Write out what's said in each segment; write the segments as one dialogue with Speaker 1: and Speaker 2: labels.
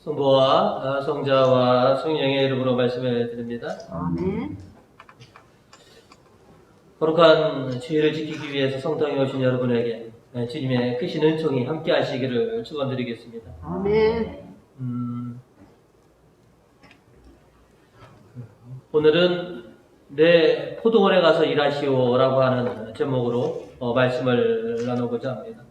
Speaker 1: 성부와 성자와 성령의 이름으로 말씀을 드립니다.
Speaker 2: 아멘.
Speaker 1: 거룩한 주일을 지키기 위해서 성당에 오신 여러분에게 주님의 크신 은총이 함께 하시기를 축원드리겠습니다.
Speaker 2: 아멘.
Speaker 1: 오늘은 내 포도원에 가서 일하시오라고 하는 제목으로 말씀을 나누고자 합니다.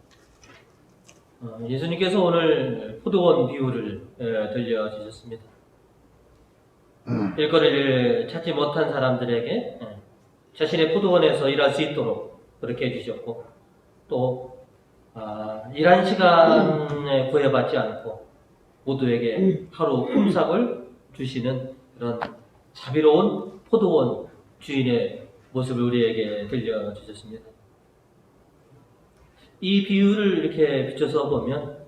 Speaker 1: 예수님께서 오늘 포도원 비유를 들려주셨습니다. 일거리를 찾지 못한 사람들에게 자신의 포도원에서 일할 수 있도록 그렇게 해주셨고, 또 일한 시간에 구애받지 않고 모두에게 하루 품삯을 주시는 그런 자비로운 포도원 주인의 모습을 우리에게 들려주셨습니다. 이 비유를 이렇게 비춰서 보면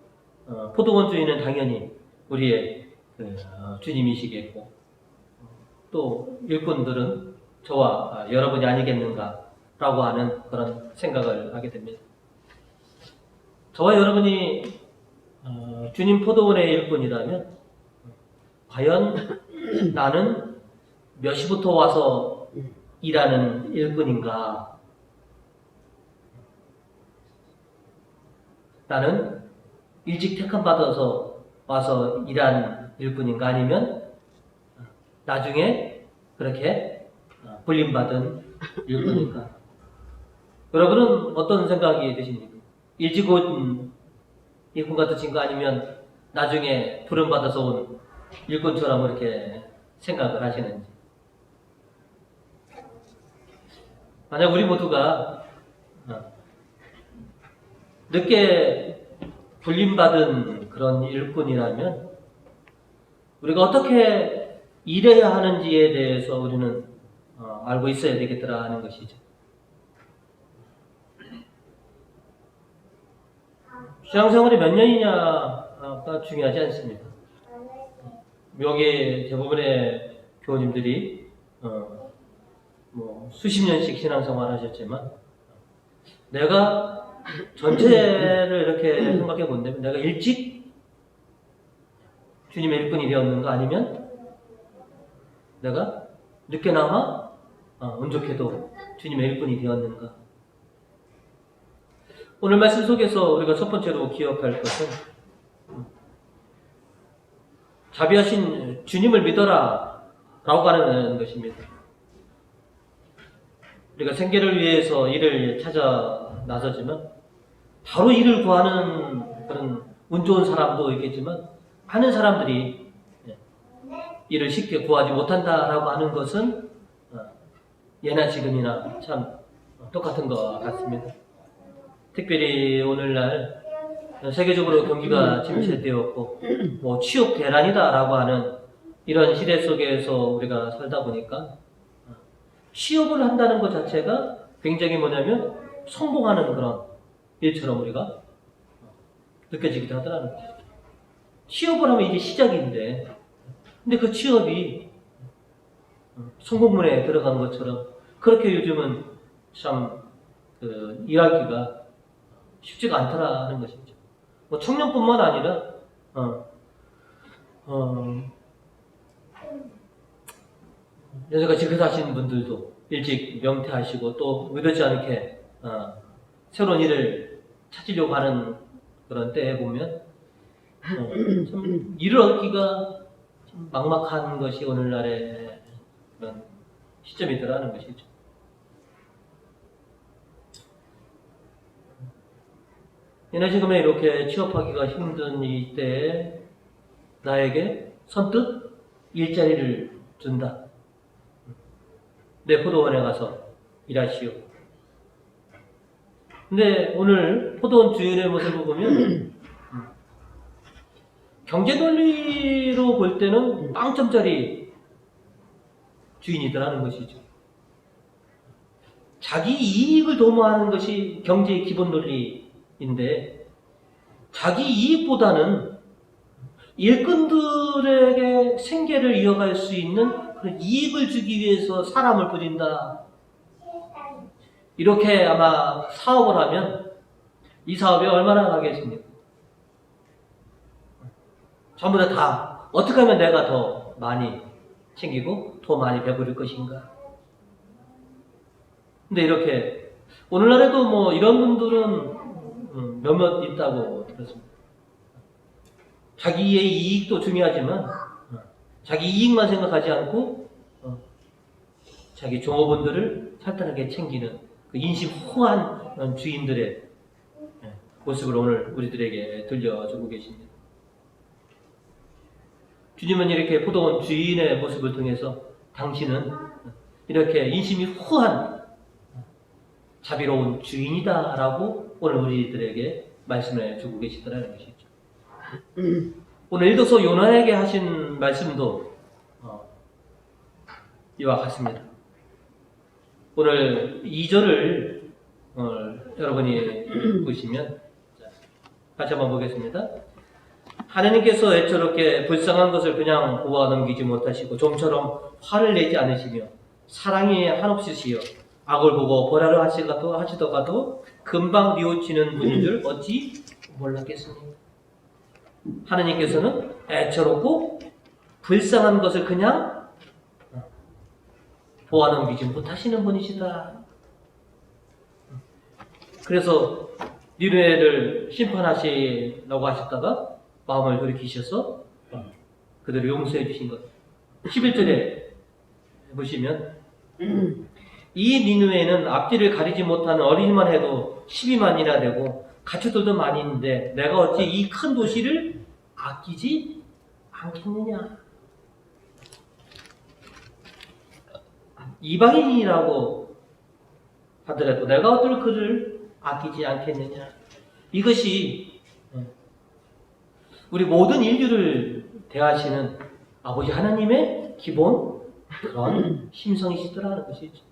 Speaker 1: 포도원 주인은 당연히 우리의 주님이시겠고, 또 일꾼들은 저와 여러분이 아니겠는가라고 하는 그런 생각을 하게 됩니다. 저와 여러분이 주님 포도원의 일꾼이라면 과연 나는 몇 시부터 와서 일하는 일꾼인가? 나는 일찍 택함받아서 와서 일한 일꾼인가? 아니면 나중에 그렇게 불림받은 일꾼인가? 여러분은 어떤 생각이 드십니까? 일찍 온 일꾼 같으신 거, 아니면 나중에 부름받아서 온 일꾼처럼 이렇게 생각을 하시는지. 만약 우리 모두가 늦게 불림받은 그런 일꾼이라면 우리가 어떻게 일해야 하는지에 대해서 우리는 알고 있어야 되겠더라 하는 것이죠. 신앙생활이 몇 년이냐가 중요하지 않습니다. 여기 대부분의 교우님들이 수십 년씩 신앙생활 하셨지만, 내가 전체를 이렇게 생각해 본다면 내가 일찍 주님의 일꾼이 되었는가, 아니면 내가 늦게나마 운 좋게도 주님의 일꾼이 되었는가. 오늘 말씀 속에서 우리가 첫 번째로 기억할 것은 자비하신 주님을 믿어라 라고 하는 것입니다. 우리가 생계를 위해서 일을 찾아 나서지만 바로 일을 구하는 그런 운 좋은 사람도 있겠지만, 많은 사람들이 일을 쉽게 구하지 못한다라고 하는 것은 예나 지금이나 참 똑같은 것 같습니다. 특별히 오늘날 세계적으로 경기가 침체되었고 취업 대란이다라고 하는 이런 시대 속에서 우리가 살다 보니까 취업을 한다는 것 자체가 굉장히 뭐냐면 성공하는 그런 일처럼 우리가 느껴지기도 하더라는 거죠. 취업을 하면 이게 시작인데, 근데 그 취업이 성공문에 들어간 것처럼 그렇게 요즘은 참 일하기가 쉽지가 않더라는 것이죠. 청년뿐만 아니라 연세같이 근사하신 분들도 일찍 명퇴하시고 또 의도치 않게 새로운 일을 찾으려고 하는 그런 때에 보면 참 일을 얻기가 참 막막한 것이 오늘날의 그런 시점이더라는 것이죠. 이나 지금에 이렇게 취업하기가 힘든 이때에 나에게 선뜻 일자리를 준다. 내 포도원에 가서 일하시오. 근데 오늘 포도원 주인의 모습을 보면 경제 논리로 볼 때는 빵점짜리 주인이더라는 것이죠. 자기 이익을 도모하는 것이 경제의 기본 논리인데, 자기 이익보다는 일꾼들에게 생계를 이어갈 수 있는 그런 이익을 주기 위해서 사람을 부린다. 이렇게 아마 사업을 하면 이 사업이 얼마나 가겠습니까? 전부 다 어떻게 하면 내가 더 많이 챙기고 더 많이 배부를 것인가. 근데 이렇게 오늘날에도 뭐 이런 분들은 몇몇 있다고 들었습니다. 자기의 이익도 중요하지만 자기 이익만 생각하지 않고 자기 종업원들을 살뜰하게 챙기는 그 인심 호한 주인들의 모습을 오늘 우리들에게 들려주고 계십니다. 주님은 이렇게 포도원 주인의 모습을 통해서 당신은 이렇게 인심이 후한 자비로운 주인이다 라고 오늘 우리들에게 말씀해 주고 계시더라는 것이죠. 오늘 일도서 요나에게 하신 말씀도 이와 같습니다. 오늘 2절을 여러분이 보시면 다시 한번 보겠습니다. 하나님께서 애처롭게 불쌍한 것을 그냥 보아 넘기지 못하시고 좀처럼 화를 내지 않으시며 사랑이 한없으시여 악을 보고 벌하려 하시더라도 금방 뉘우치는 분인 줄 어찌 몰랐겠습니까? 하나님께서는 애처롭고 불쌍한 것을 그냥 보아 넘기지 못하시는 분이시다. 그래서 니느웨를 심판하시라고 하셨다가 마음을 돌이키셔서 그들을 용서해 주신 것. 11절에 보시면 이 니느웨는 앞뒤를 가리지 못하는 어린이만 해도 12만이나 되고 가축들도 많이 있는데 내가 어찌 이 큰 도시를 아끼지 않겠느냐. 이방인이라고 하더라도 내가 어떨 그를 아끼지 않겠느냐. 이것이 우리 모든 인류를 대하시는 아버지 하나님의 기본 그런 심성이시더라는 것이죠.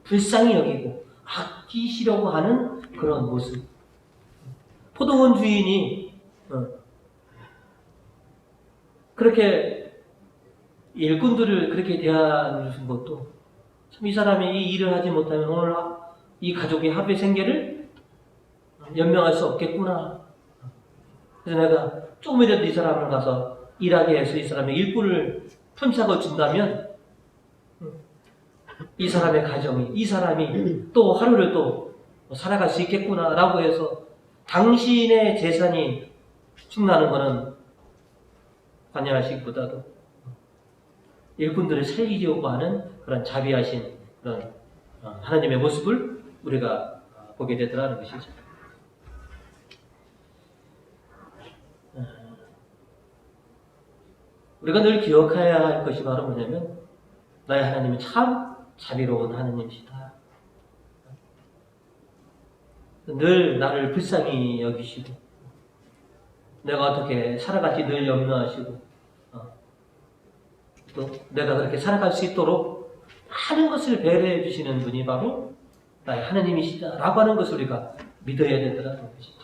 Speaker 1: 불쌍히 여기고 아끼시려고 하는 그런 모습. 포도원 주인이 그렇게 일꾼들을 그렇게 대하는 것도 참 이 사람이 이 일을 하지 못하면 오늘 이 가족의 합의 생계를 연명할 수 없겠구나. 그래서 내가 조금이라도 이 사람을 가서 일하게 해서 이 사람의 일꾼을 품삯을 준다면 이 사람의 가정이, 이 사람이 또 하루를 또 살아갈 수 있겠구나 라고 해서 당신의 재산이 축나는 것은 관여하시기보다도 일꾼들을 살리려고 하는 그런 자비하신 그런 하나님의 모습을 우리가 보게 되더라는 것이죠. 우리가 늘 기억해야 할 것이 바로 뭐냐면 나의 하나님은 참 자비로운 하나님이시다. 늘 나를 불쌍히 여기시고 내가 어떻게 살아갈지 늘 염려하시고 또 내가 그렇게 살아갈 수 있도록 많은 것을 배려해 주시는 분이 바로 나의 하나님이시다 라고 하는 것을 우리가 믿어야 되더라는 것이죠.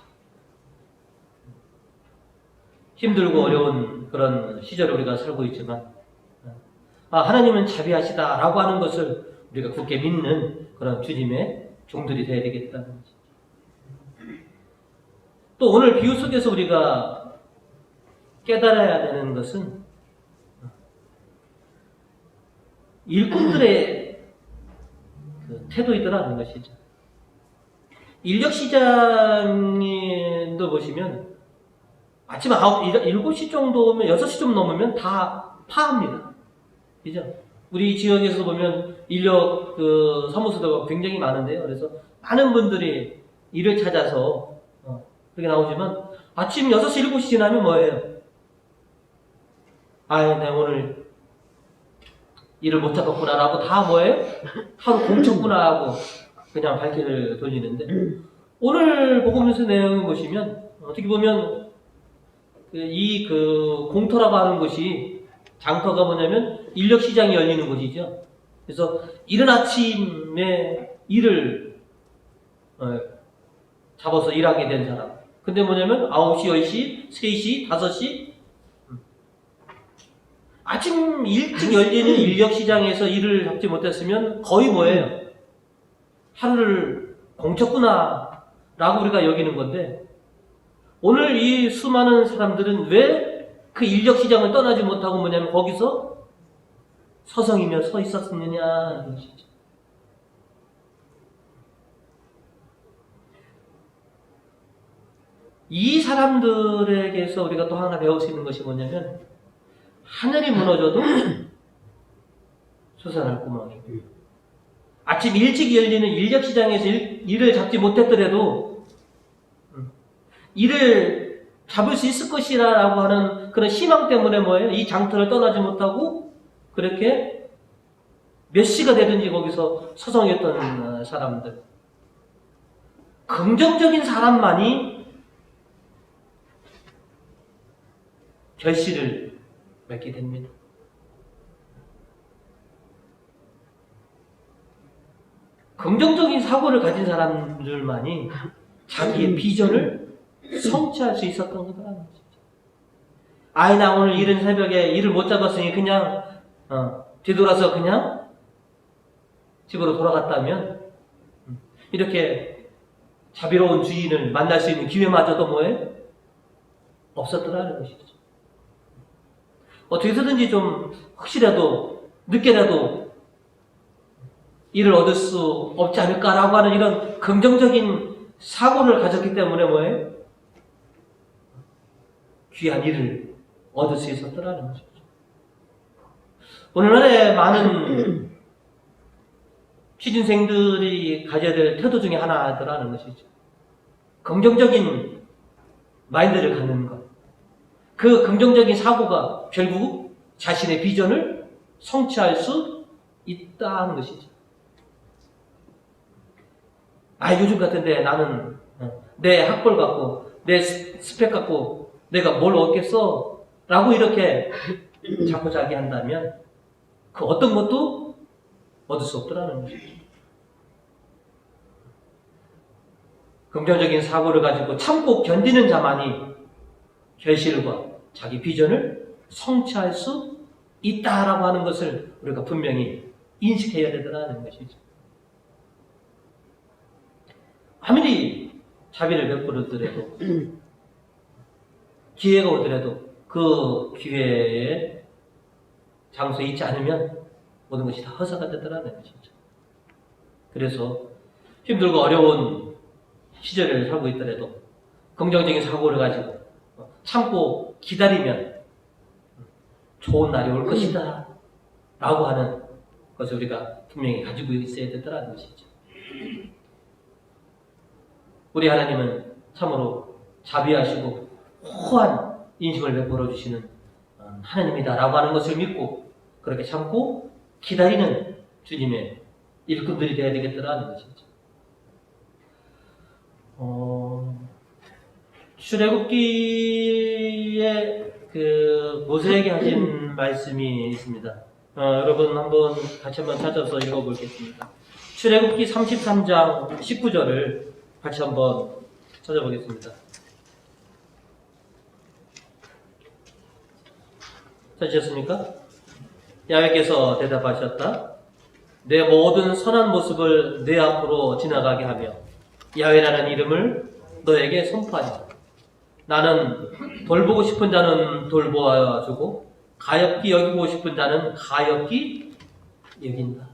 Speaker 1: 힘들고 어려운 그런 시절을 우리가 살고 있지만 하나님은 자비하시다 라고 하는 것을 우리가 굳게 믿는 그런 주님의 종들이 되어야 되겠다는 것이죠. 또 오늘 비유 속에서 우리가 깨달아야 되는 것은 일꾼들의 그 태도이더라는 것이죠. 인력시장도 보시면 아침 7시 정도면 6시 좀 넘으면 다 파합니다. 그죠? 우리 지역에서 보면 인력 그 사무소가 굉장히 많은데요. 그래서 많은 분들이 일을 찾아서 그렇게 나오지만 아침 6시, 7시 지나면 뭐예요? 내가 오늘 일을 못 잡았구나 라고 다 뭐예요? 하루 공쳤구나 하고 그냥 발길을 돌리는데 오늘 복음서 내용을 보시면 어떻게 보면 이 공터라고 하는 것이 장터가 뭐냐면 인력시장이 열리는 곳이죠. 그래서 이른 아침에 일을 잡아서 일하게 된 사람. 근데 뭐냐면 9시, 10시, 3시, 5시 아침 일찍 열리는 인력시장에서 일을 잡지 못했으면 거의 뭐예요? 하루를 공쳤구나 라고 우리가 여기는 건데 오늘 이 수많은 사람들은 왜 그 인력시장을 떠나지 못하고 뭐냐면 거기서 서성이며 서 있었느냐 하는 것이죠. 이 사람들에게서 우리가 또 하나 배울 수 있는 것이 뭐냐면 하늘이 무너져도 솟아날 구멍이고 아침 일찍 열리는 인력시장에서 일을 잡지 못했더라도 일을 잡을 수 있을 것이라고 하는 그런 희망 때문에 뭐예요? 이 장터를 떠나지 못하고 그렇게 몇 시가 되든지 거기서 서성였던 사람들. 긍정적인 사람만이 결실을 맺게 됩니다. 긍정적인 사고를 가진 사람들만이 자기의 비전을 성취할 수 있었던 거더라는 거죠. 아이 나 오늘 이른 새벽에 일을 못 잡았으니 그냥 뒤돌아서 그냥 집으로 돌아갔다면 이렇게 자비로운 주인을 만날 수 있는 기회마저도 뭐예요? 없었더라는 것이죠. 어떻게 해서든지 좀 혹시라도 늦게라도 일을 얻을 수 없지 않을까라고 하는 이런 긍정적인 사고를 가졌기 때문에 뭐예요? 귀한 일을 얻을 수 있었더라는 것이죠. 오늘날의 많은 취준생들이 가져야 될 태도 중에 하나더라는 것이죠. 긍정적인 마인드를 갖는 것. 그 긍정적인 사고가 결국 자신의 비전을 성취할 수 있다는 것이죠. 요즘 같은데 나는 내 학벌 갖고 내 스펙 갖고 내가 뭘 얻겠어? 라고 이렇게 자포자기 한다면 그 어떤 것도 얻을 수 없더라는 것이죠. 긍정적인 사고를 가지고 참고 견디는 자만이 결실과 자기 비전을 성취할 수 있다라고 하는 것을 우리가 분명히 인식해야 되더라는 것이죠. 아무리 자비를 베풀었더라도 기회가 오더라도 그 기회에 장소에 있지 않으면 모든 것이 다 허사가 되더라는 것이죠. 그래서 힘들고 어려운 시절을 살고 있더라도 긍정적인 사고를 가지고 참고 기다리면 좋은 날이 올 것이다 라고 하는 것을 우리가 분명히 가지고 있어야 되더라는 것이죠. 우리 하나님은 참으로 자비하시고 호한 인심을 베풀어 주시는 하나님이다 라고 하는 것을 믿고 그렇게 참고 기다리는 주님의 일꾼들이 되어야 되겠더라는 것이죠. 출애굽기에 그 모세에게 하신 말씀이 있습니다. 여러분 같이 한번 찾아서 읽어보겠습니다. 출애굽기 33장 19절을 같이 한번 찾아보겠습니다. 찾으셨습니까? 야훼께서 대답하셨다. 내 모든 선한 모습을 내 앞으로 지나가게 하며 야훼라는 이름을 너에게 선포하리라. 나는 돌보고 싶은 자는 돌보아주고 가엾게 여기고 싶은 자는 가엾게 여긴다.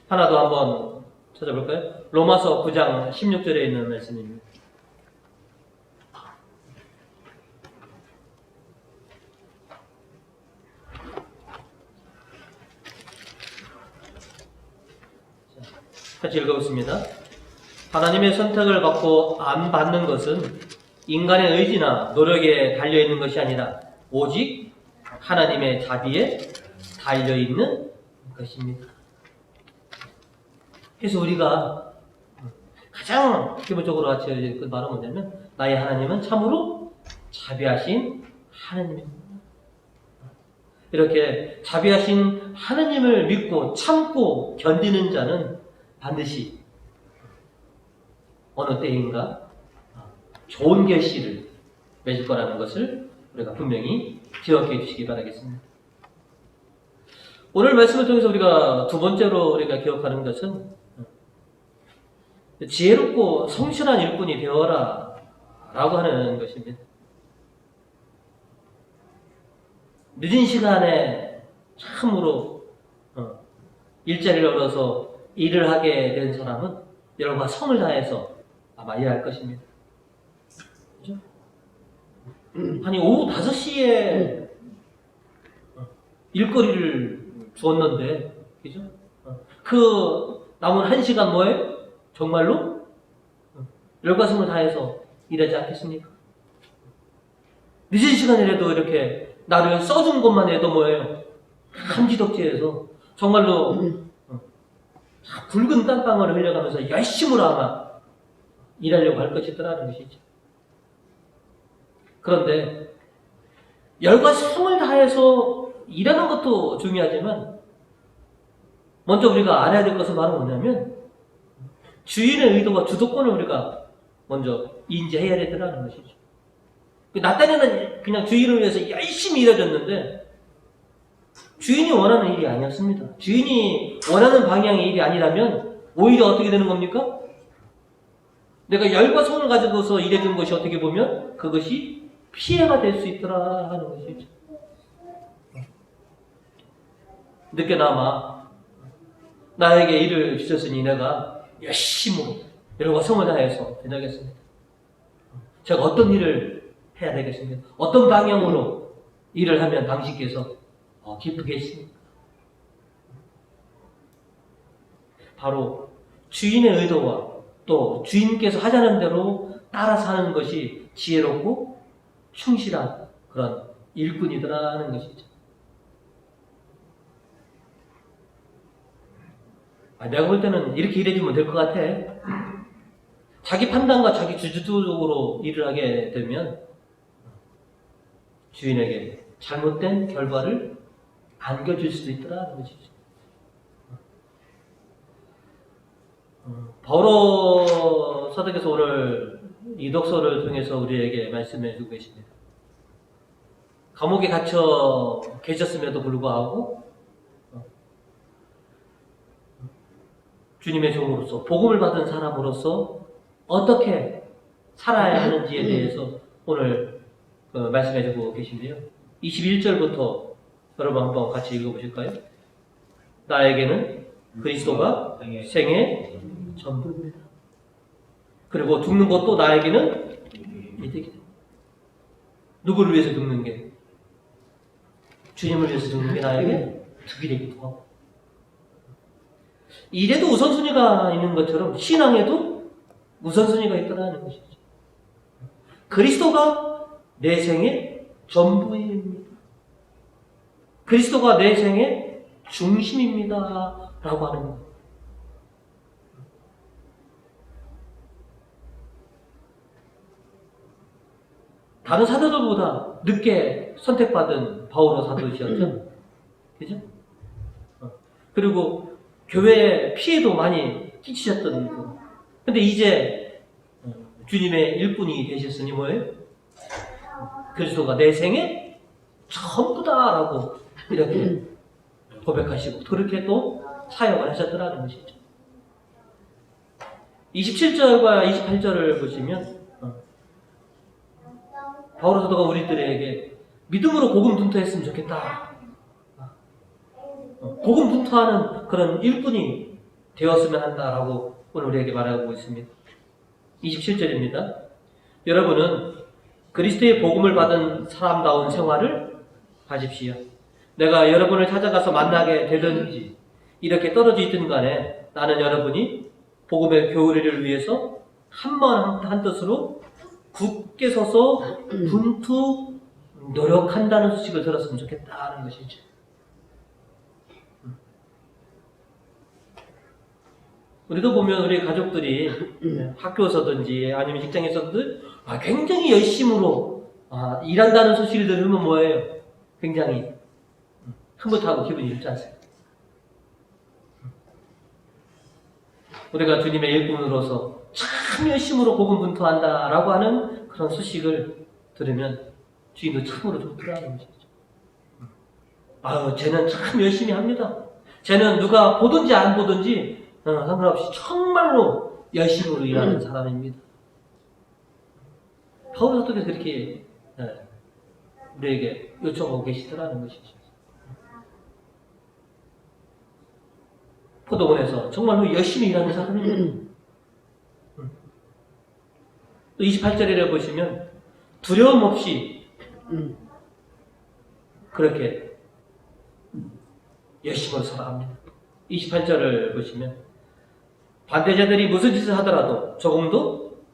Speaker 1: 하나 더 한번 찾아볼까요? 로마서 9장 16절에 있는 말씀입니다. 같이 읽어보겠습니다. 하나님의 선택을 받고 안 받는 것은 인간의 의지나 노력에 달려있는 것이 아니라 오직 하나님의 자비에 달려있는 것입니다. 그래서 우리가 가장 기본적으로 같이 말하면 뭐냐면 나의 하나님은 참으로 자비하신 하나님입니다. 이렇게 자비하신 하나님을 믿고 참고 견디는 자는 반드시 어느 때인가 좋은 결실을 맺을 거라는 것을 우리가 분명히 기억해 주시기 바라겠습니다. 오늘 말씀을 통해서 우리가 두 번째로 우리가 기억하는 것은 지혜롭고 성실한 일꾼이 되어라 라고 하는 것입니다. 늦은 시간에 참으로 일자리를 얻어서 일을 하게 된 사람은 열과 성을 다해서 아마 일할 것입니다. 그죠? 아니 오후 5시에 일거리를 주었는데, 그죠? 그 남은 1시간 뭐예요? 정말로 열과 성을 다해서 일하지 않겠습니까? 늦은 시간이라도 이렇게 나를 써준 것만 해도 뭐예요? 감지덕지에서 정말로 붉은 땀방울을 흘려가면서 열심으로 아마 일하려고 할 것이더라는 것이죠. 그런데 열과 성을 다해서 일하는 것도 중요하지만 먼저 우리가 알아야 될 것은 바로 뭐냐면 주인의 의도와 주도권을 우리가 먼저 인지해야 되더라는 것이죠. 나 딴에는 그냥 주인을 위해서 열심히 일해줬는데 주인이 원하는 일이 아니었습니다. 주인이 원하는 방향의 일이 아니라면 오히려 어떻게 되는 겁니까? 내가 열과 성을 가지고서 일해준 것이 어떻게 보면 그것이 피해가 될 수 있더라 하는 것이죠. 늦게나마 나에게 일을 주셨으니 내가 열심으로 열과 성을 다해서 해나겠습니다. 제가 어떤 일을 해야 되겠습니까? 어떤 방향으로 일을 하면 당신께서 기쁘겠습니까? 바로 주인의 의도와 또 주인께서 하자는 대로 따라서 하는 것이 지혜롭고 충실한 그런 일꾼이더라는 것이죠. 내가 볼 때는 이렇게 일해주면 될 것 같아. 자기 판단과 자기 주도적으로 일을 하게 되면 주인에게 잘못된 결과를 안겨줄 수도 있더라는 것이죠. 바오로 사도께서 오늘 이 독서를 통해서 우리에게 말씀해 주고 계십니다. 감옥에 갇혀 계셨음에도 불구하고 주님의 종으로서 복음을 받은 사람으로서 어떻게 살아야 하는지에 대해서 오늘 말씀해 주고 계신데요. 21절부터 여러분 한번 같이 읽어보실까요? 나에게는 그리스도가 생의 전부입니다. 그리고 죽는 것도 나에게는 이득이다. 누구를 위해서 죽는 게? 주님을 위해서 죽는 게 나에게 득이 되기도 하고, 일에도 우선순위가 있는 것처럼 신앙에도 우선순위가 있다는 것이죠. 그리스도가 내 생의 전부입니다. 그리스도가 내 생의 중심입니다. 라고 하는 것. 다른 사도들보다 늦게 선택받은 바오로 사도이셨죠. 그죠? 그리고 교회에 피해도 많이 끼치셨던 분. 근데 이제 주님의 일꾼이 되셨으니 뭐예요? 그리스도가 내 생의 전부다라고 이렇게 고백하시고 그렇게 또 사역을 하셨더라는 것이죠. 27절과 28절을 보시면 바오로 사도가 우리들에게 믿음으로 복음 분투했으면 좋겠다. 복음 분투하는 그런 일꾼이 되었으면 한다라고 오늘 우리에게 말하고 있습니다. 27절입니다. 여러분은 그리스도의 복음을 받은 사람다운 생활을 하십시오. 내가 여러분을 찾아가서 만나게 되든지 이렇게 떨어져 있든 간에 나는 여러분이 복음의 교리를 위해서 한 뜻으로 굳게 서서 분투 노력한다는 소식을 들었으면 좋겠다는 것이죠. 우리도 보면 우리 가족들이 학교에서든지 아니면 직장에서든 굉장히 열심으로 일한다는 소식을 들으면 뭐예요? 굉장히 흐뭇하고 기분이 좋지 않습니까? 우리가 주님의 일꾼으로서 참 열심으로 복음 분투한다라고 하는 그런 소식을 들으면 주인도 참으로 좋더라는 것이죠. 쟤는 참 열심히 합니다. 쟤는 누가 보든지 안 보든지 상관없이 정말로 열심으로 일하는 사람입니다. 바오로 사도께서 그렇게 우리에게 요청하고 계시더라는 것이죠. 포도원에서 정말로 열심히 일하는 사람입니다. 또 28절에 보시면 두려움 없이 그렇게 열심히 살아갑니다. 28절을 보시면 반대자들이 무슨 짓을 하더라도 조금도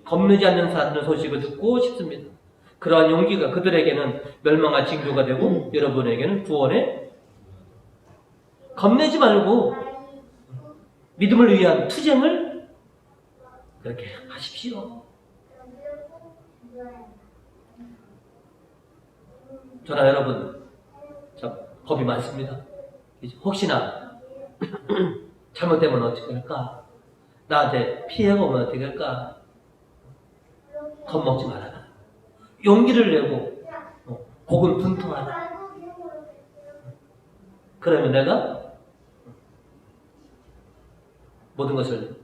Speaker 1: 겁내지 않는 소식을 듣고 싶습니다. 그러한 용기가 그들에게는 멸망과 징조가 되고 여러분에게는 구원의 겁내지 말고 믿음을 위한 투쟁을 그렇게 하십시오. 저나 여러분 참 겁이 많습니다. 혹시나 잘못되면 어떻게 할까? 나한테 피해가 오면 어떻게 할까? 겁먹지 말아라. 용기를 내고 고군분투하라. 그러면 내가 모든 것을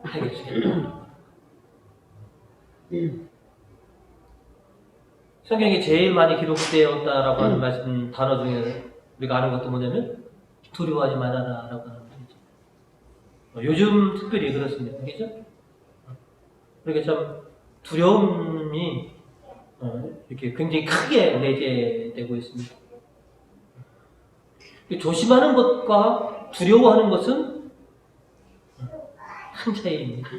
Speaker 1: 해결시키겠다. 성경에 제일 많이 기록되었다라고 하는 말씀 단어 중에 우리가 아는 것도 뭐냐면 두려워하지 말아라 라고 하는 말이죠. 요즘 특별히 그렇습니다. 그죠? 그러니까 참 두려움이 이렇게 굉장히 크게 내재되고 있습니다. 조심하는 것과 두려워하는 것은 한 차이입니다.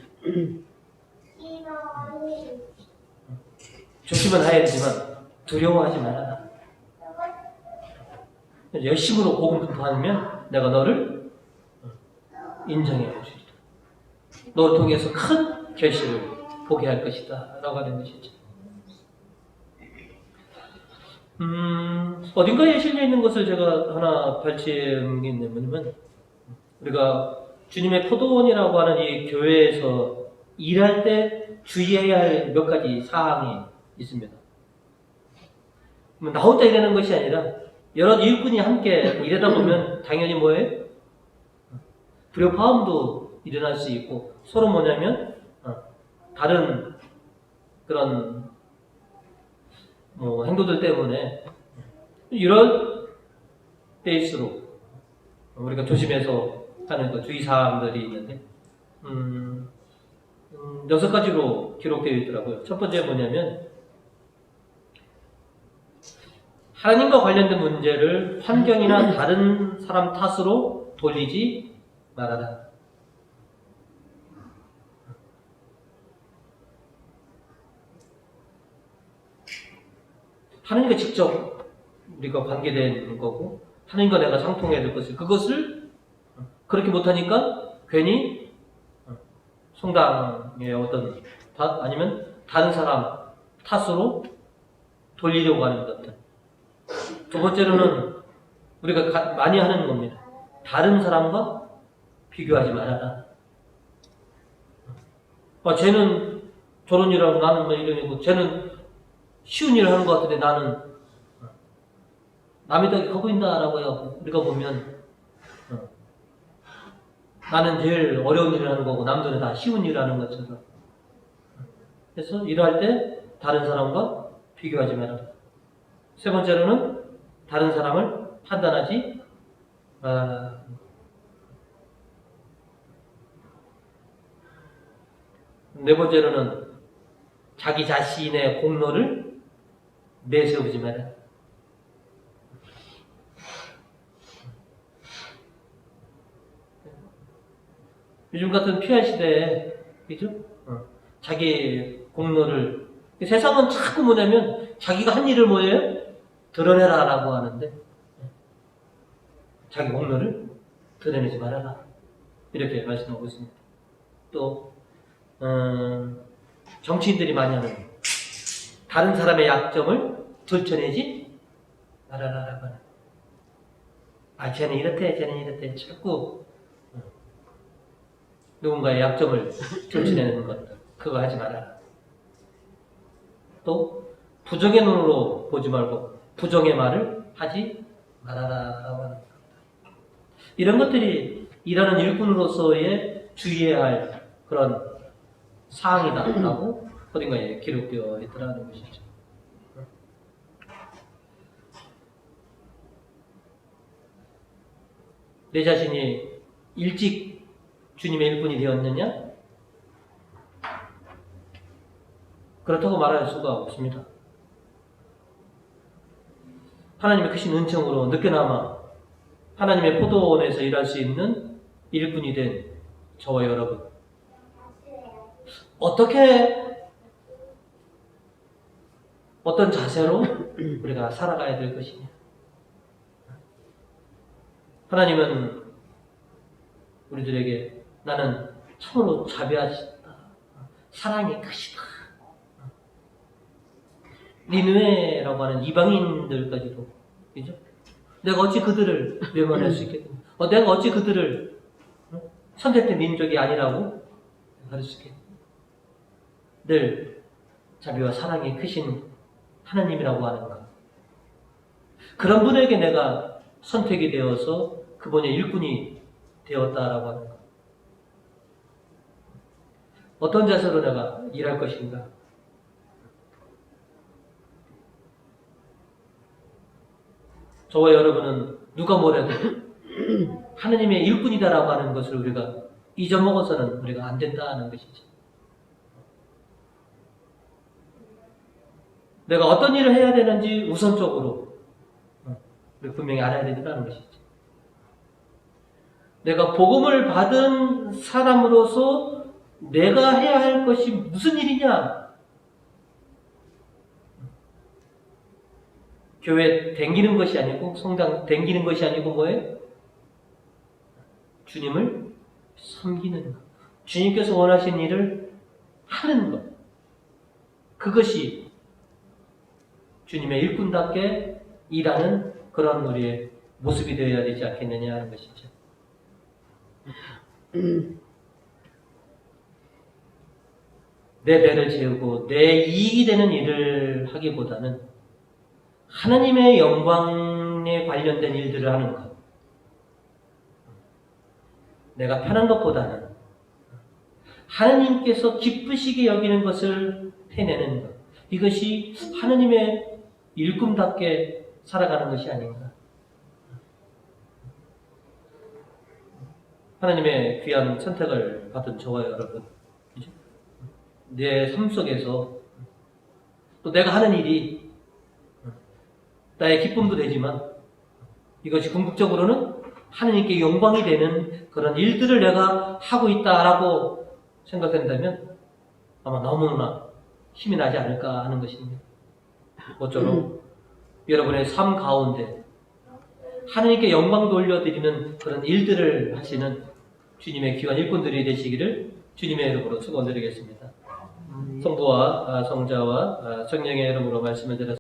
Speaker 1: 조심은 해야 되지만 두려워하지 말아라. 열심으로 고군분투하면 내가 너를 인정해 주리라. 너를 통해서 큰 결실을 보게 할 것이다 라고 하는 것이죠. 어딘가에 실려 있는 것을 제가 하나 발췌한 게 있냐면 우리가 주님의 포도원이라고 하는 이 교회에서 일할 때 주의해야 할 몇 가지 사항이 있습니다. 나 혼자 일하는 것이 아니라 여러 일꾼이 함께 일하다 보면 당연히 뭐예요? 불협화음도 일어날 수 있고 서로 뭐냐면 다른 그런 행동들 때문에 이런 때일수록 우리가 조심해서 하는 그 주의사항들이 있는데 6가지로 기록되어 있더라고요. 첫 번째 뭐냐면 하나님과 관련된 문제를 환경이나 다른 사람 탓으로 돌리지 말아라. 하나님과 직접 우리가 관계된 거고 하나님과 내가 상통해야 될 것을 그것을 그렇게 못하니까 괜히 성당의 어떤 탓 아니면 다른 사람 탓으로 돌리려고 하는 것들. 두 번째로는 우리가 많이 하는 겁니다. 다른 사람과 비교하지 말아라. 쟤는 저런 일을 하고 나는 뭐 이런 일이고 쟤는 쉬운 일을 하는 것 같은데 나는 남이 더 커 보인다라고 우리가 보면 나는 제일 어려운 일을 하는 거고 남들은 다 쉬운 일을 하는 것처럼. 그래서 일할 때 다른 사람과 비교하지 말아라. 세 번째로는 다른 사람을 판단하지 말아라. 네 번째로는 자기 자신의 공로를 내세우지 마라. 요즘 같은 피할 시대에, 그죠? 자기 공로를, 세상은 자꾸 뭐냐면 자기가 한 일을 뭐예요? 드러내라 라고 하는데, 자기 공로를 드러내지 말아라. 이렇게 말씀하고 있습니다. 또, 정치인들이 많이 하는 다른 사람의 약점을 들춰내지 말아라 라고 하는. 쟤는 이렇대, 쟤는 이렇대. 자꾸 누군가의 약점을 들춰내는 것들. 그거 하지 말아라. 또 부정의 눈으로 보지 말고 부정의 말을 하지 말아라 라고 하는 겁니다. 이런 것들이 일하는 일꾼으로서의 주의해야 할 그런 사항이다 라고 어딘가에 기록되어 있더라는 것이죠. 내 자신이 일찍 주님의 일꾼이 되었느냐? 그렇다고 말할 수가 없습니다. 하나님의 크신 은총으로 늦게나마 하나님의 포도원에서 일할 수 있는 일꾼이 된 저와 여러분, 어떤 자세로 우리가 살아가야 될 것이냐? 하나님은 우리들에게 나는 참으로 자비하시다, 사랑이 크시다, 니느웨라고 하는 이방인들까지도, 그죠? 내가 어찌 그들을 외면할 수 있겠느냐? 내가 어찌 그들을 선택된 민족이 아니라고 할 수 있겠느냐? 늘 자비와 사랑이 크신 하나님이라고 하는 것, 그런 분에게 내가 선택이 되어서 그분의 일꾼이 되었다라고 하는 것, 어떤 자세로 내가 일할 것인가? 저와 여러분은 누가 뭐래도 하나님의 일꾼이다라고 하는 것을 우리가 잊어먹어서는 우리가 안 된다는 것이죠. 내가 어떤 일을 해야 되는지 우선적으로 우리 분명히 알아야 된다는 것이죠. 내가 복음을 받은 사람으로서 내가 해야 할 것이 무슨 일이냐? 교회 댕기는 것이 아니고, 성당 댕기는 것이 아니고 뭐예요? 주님을 섬기는 것. 주님께서 원하신 일을 하는 것. 그것이 주님의 일꾼답게 일하는 그런 우리의 모습이 되어야 되지 않겠느냐 하는 것이죠. 내 배를 채우고 내 이익이 되는 일을 하기보다는 하나님의 영광에 관련된 일들을 하는 것. 내가 편한 것보다는 하나님께서 기쁘시게 여기는 것을 해내는 것. 이것이 하나님의 일꾼답게 살아가는 것이 아닌가. 하나님의 귀한 선택을 받은 저와 여러분, 내 삶 속에서 또 내가 하는 일이 나의 기쁨도 되지만 이것이 궁극적으로는 하나님께 영광이 되는 그런 일들을 내가 하고 있다라고 생각된다면 아마 너무나 힘이 나지 않을까 하는 것입니다. 모쪼록 여러분의 삶 가운데 하나님께 영광 돌려드리는 그런 일들을 하시는 주님의 귀한 일꾼들이 되시기를 주님의 이름으로 축원드리겠습니다. 성부와 성자와 성령의 이름으로 말씀을 드렸습니다.